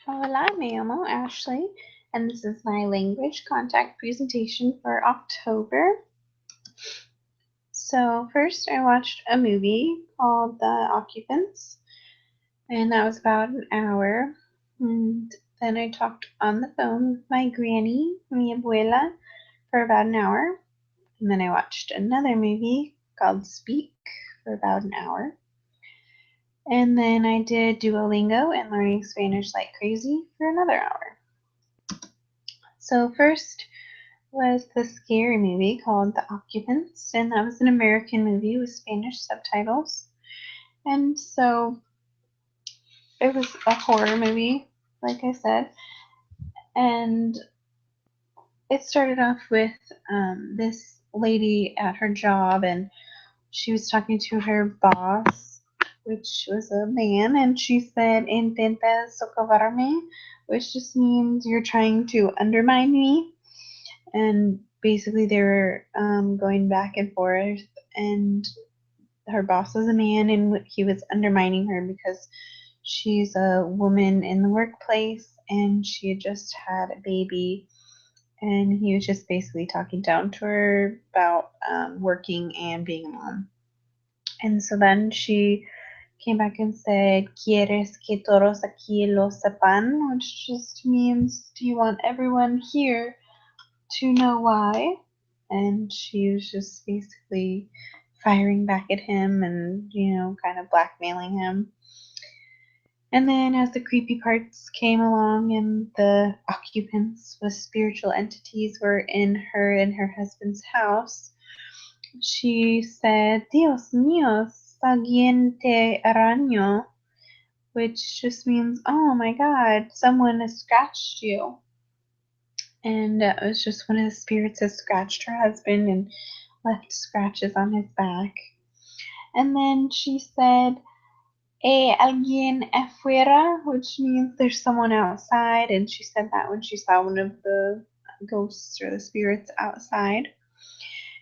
Hola, me llamo Ashley, and this is my language contact presentation for October. So, first, I watched a movie called The Occupants, and that was about an hour. And then I talked on the phone with my granny, mi abuela, for about an hour. And then I watched another movie called Speak for about an hour. And then I did Duolingo and learning Spanish like crazy for another hour. So, first was the scary movie called The Occupants, and that was an American movie with Spanish subtitles. And so it was a horror movie, like I said, and it started off with this lady at her job, and she was talking to her boss, which was a man, and she said, "Intenta socavarme," which just means you're trying to undermine me. And basically, they were going back and forth, and her boss was a man, and he was undermining her because she's a woman in the workplace, and she had just had a baby, and he was just basically talking down to her about working and being a mom. And so then she came back and said, "Quieres que todos aquí lo sepan," which just means, "Do you want everyone here to know why?" And she was just basically firing back at him and, kind of blackmailing him. And then as the creepy parts came along and the occupants with spiritual entities were in her and her husband's house, she said, "Dios mío, alguien te arañó," which just means, "Oh my God, someone has scratched you." And it was just one of the spirits that scratched her husband and left scratches on his back. And then she said, alguien afuera, which means there's someone outside. And she said that when she saw one of the ghosts or the spirits outside.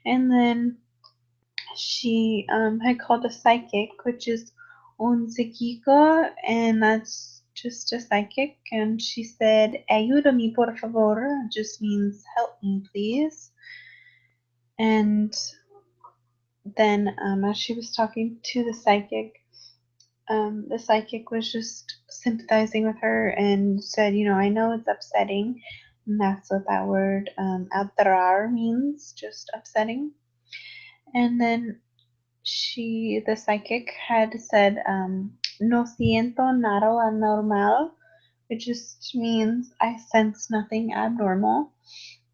And then she had called a psychic, which is un psíquico, and that's just a psychic. And she said, "Ayúdame, por favor," just means help me, please. And then as she was talking to the psychic was just sympathizing with her and said, "I know it's upsetting." And that's what that word "aterrar" means, just upsetting. And then the psychic had said, "No siento nada anormal," which just means I sense nothing abnormal.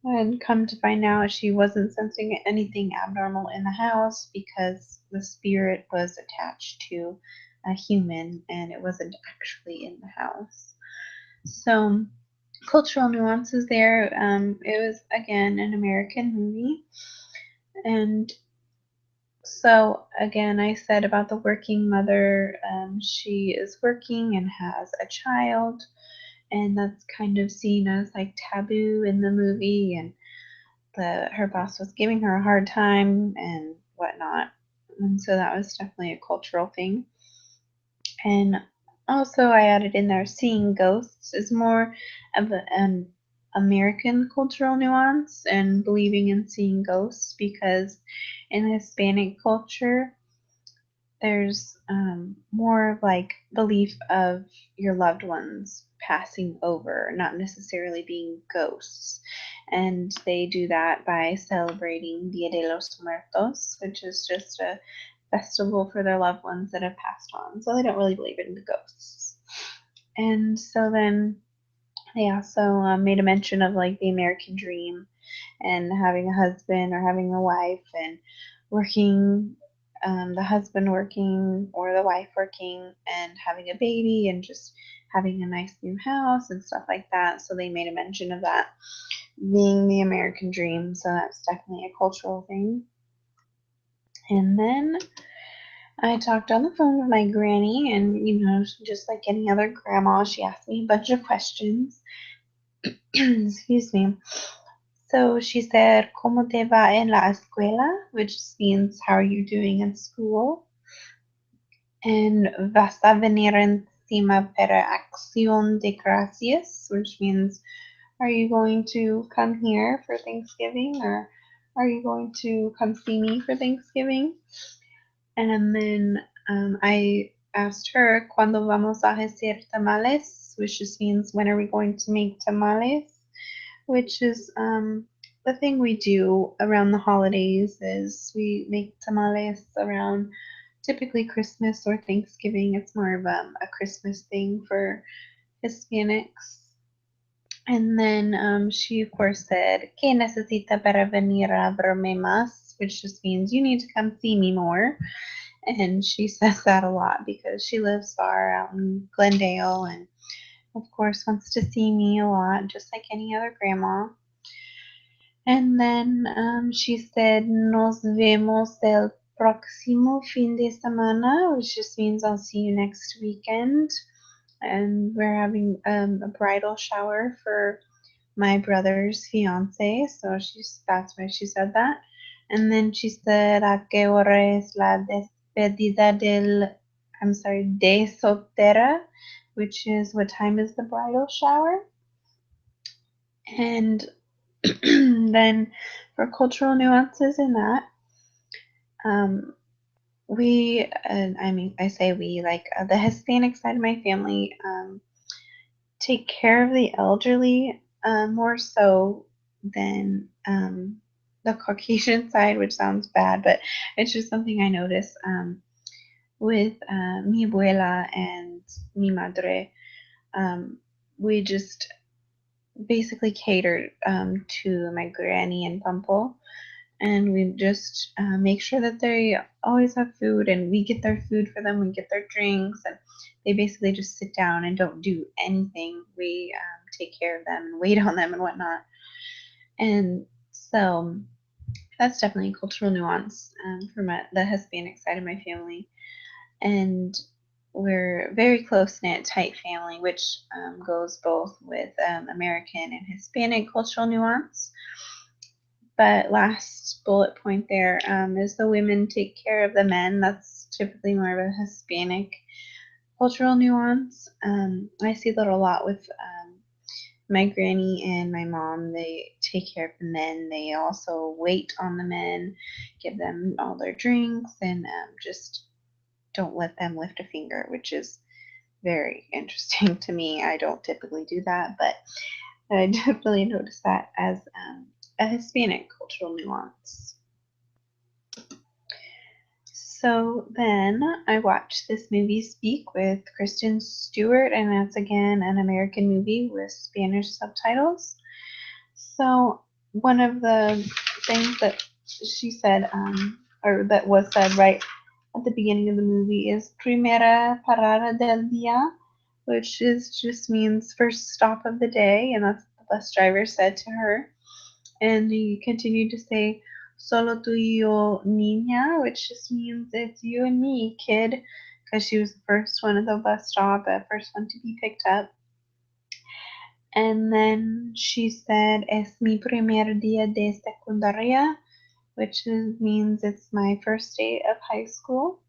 And come to find out, she wasn't sensing anything abnormal in the house because the spirit was attached to a human and it wasn't actually in the house. So, cultural nuances there. It was, again, an American movie. And so, again, I said about the working mother, she is working and has a child, and that's kind of seen as like taboo in the movie. And her boss was giving her a hard time and whatnot. And so that was definitely a cultural thing. And also, I added in there seeing ghosts is more of an American cultural nuance and believing in seeing ghosts because in Hispanic culture, there's more of like belief of your loved ones passing over, not necessarily being ghosts. And they do that by celebrating Dia de los Muertos, which is just a festival for their loved ones that have passed on. So they don't really believe in the ghosts. And so then they also made a mention of like the American dream and having a husband or having a wife and working, the husband working or the wife working and having a baby and just having a nice new house and stuff like that. So they made a mention of that being the American dream. So that's definitely a cultural thing. And then I talked on the phone with my granny, and just like any other grandma, she asked me a bunch of questions. Excuse me. So she said, "¿Cómo te va en la escuela?" which means, "How are you doing in school?" And "¿Vas a venir próxima para Acción de Gracias, which means, are you going to come here for Thanksgiving, or are you going to come see me for Thanksgiving? And then I asked her, ¿Cuándo vamos a hacer tamales? Which just means, when are we going to make tamales? Which is the thing we do around the holidays is we make tamales around typically Christmas or Thanksgiving. It's more of a Christmas thing for Hispanics. And then she, of course, said, ¿Qué necesita para venir a verme más? Which just means, you need to come see me more. And she says that a lot because she lives far out in Glendale and, of course, wants to see me a lot, just like any other grandma. And then she said, Nos vemos el próximo fin de semana, which just means I'll see you next weekend. And we're having a bridal shower for my brother's fiance, so that's why she said that. And then she said, ¿A qué hora es la despedida de soltera? Which is, what time is the bridal shower? And then for cultural nuances in that, I say we, like the Hispanic side of my family, take care of the elderly more so than the Caucasian side, which sounds bad, but it's just something I notice with mi abuela and mi madre. We just basically cater to my granny and Pumple, and we just make sure that they always have food, and we get their food for them, we get their drinks, and they basically just sit down and don't do anything. We take care of them and wait on them and whatnot. And so that's definitely a cultural nuance from the Hispanic side of my family. And we're very close knit, tight family, which goes both with American and Hispanic cultural nuance. But last bullet point there is the women take care of the men. That's typically more of a Hispanic cultural nuance. I see that a lot with my granny and my mom. They take care of the men. They also wait on the men, give them all their drinks, and just don't let them lift a finger, which is very interesting to me. I don't typically do that, but I definitely notice that as a Hispanic cultural nuance. So then I watched this movie Speak with Kristen Stewart, and that's again an American movie with Spanish subtitles. So one of the things that she said, or that was said right at the beginning of the movie, is Primera Parada del Día, which just means first stop of the day, and that's what the bus driver said to her. And he continued to say, Solo tú y yo, niña, which just means it's you and me, kid, because she was the first one at the bus stop, the first one to be picked up. And then she said, Es mi primer día de secundaria, which means it's my first day of high school.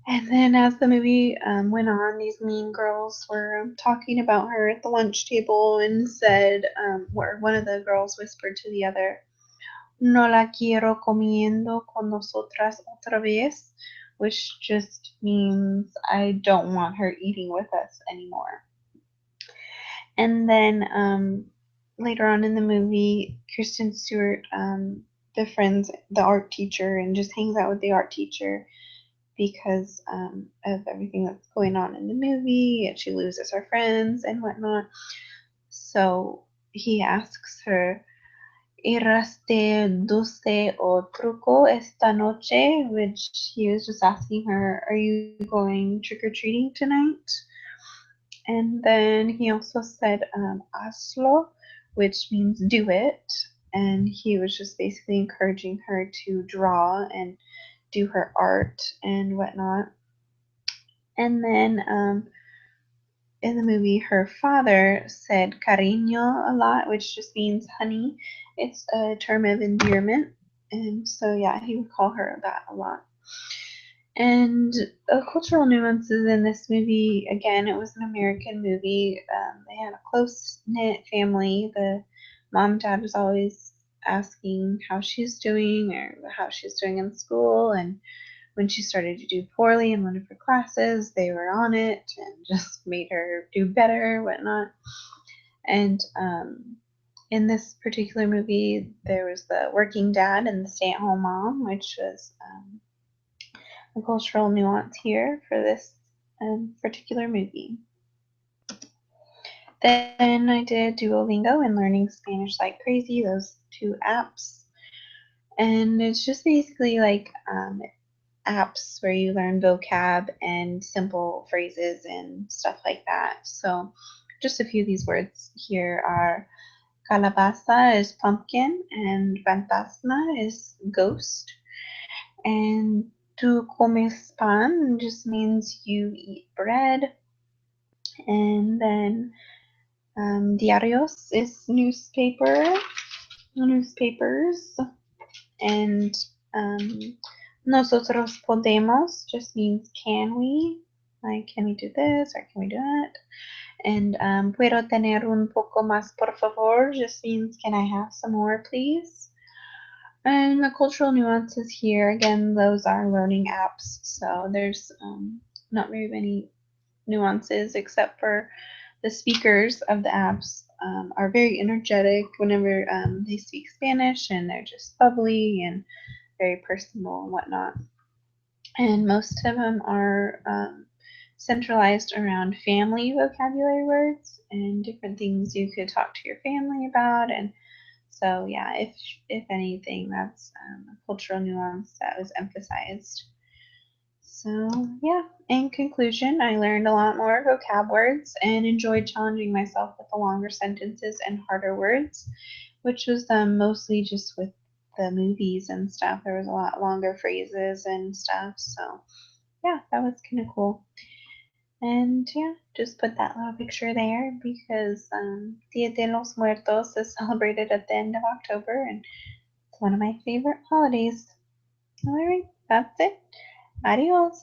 And then as the movie went on, these mean girls were talking about her at the lunch table and said, or one of the girls whispered to the other, No la quiero comiendo con nosotras otra vez, which just means I don't want her eating with us anymore. And then later on in the movie, Kristen Stewart befriends the art teacher and just hangs out with the art teacher because of everything that's going on in the movie, and she loses her friends and whatnot. So he asks her, ¿Irás de dulce o truco esta noche? Which he was just asking her, are you going trick-or-treating tonight? And then he also said hazlo, which means do it. And he was just basically encouraging her to draw and do her art and whatnot. And then in the movie, her father said cariño a lot, which just means honey. It's a term of endearment. And so, yeah, he would call her that a lot. And cultural nuances in this movie, again, it was an American movie. They had a close knit family. The mom and dad was always asking how she's doing or how she's doing in school. And when she started to do poorly in one of her classes, they were on it and just made her do better, whatnot. And in this particular movie, there was the working dad and the stay at home mom, which was a cultural nuance here for this particular movie. Then I did Duolingo and Learning Spanish Like Crazy, those two apps. And it's just basically like apps where you learn vocab and simple phrases and stuff like that. So just a few of these words here are calabaza is pumpkin and fantasma is ghost. And tu comes pan just means you eat bread. And then diarios is newspapers. And nosotros podemos just means can we? Like, can we do this or can we do that? And puedo tener un poco más, por favor, just means can I have some more, please? And the cultural nuances here, again, those are learning apps, so there's not very many nuances except for the speakers of the apps are very energetic whenever they speak Spanish, and they're just bubbly and very personal and whatnot. And most of them are centralized around family vocabulary words and different things you could talk to your family about. And so, yeah, if anything, that's a cultural nuance that was emphasized. So, yeah, in conclusion, I learned a lot more vocab words and enjoyed challenging myself with the longer sentences and harder words, which was mostly just with the movies and stuff. There was a lot longer phrases and stuff. So, yeah, that was kind of cool. And yeah, just put that little picture there because Dia de los Muertos is celebrated at the end of October, and it's one of my favorite holidays. All right, that's it. Adios.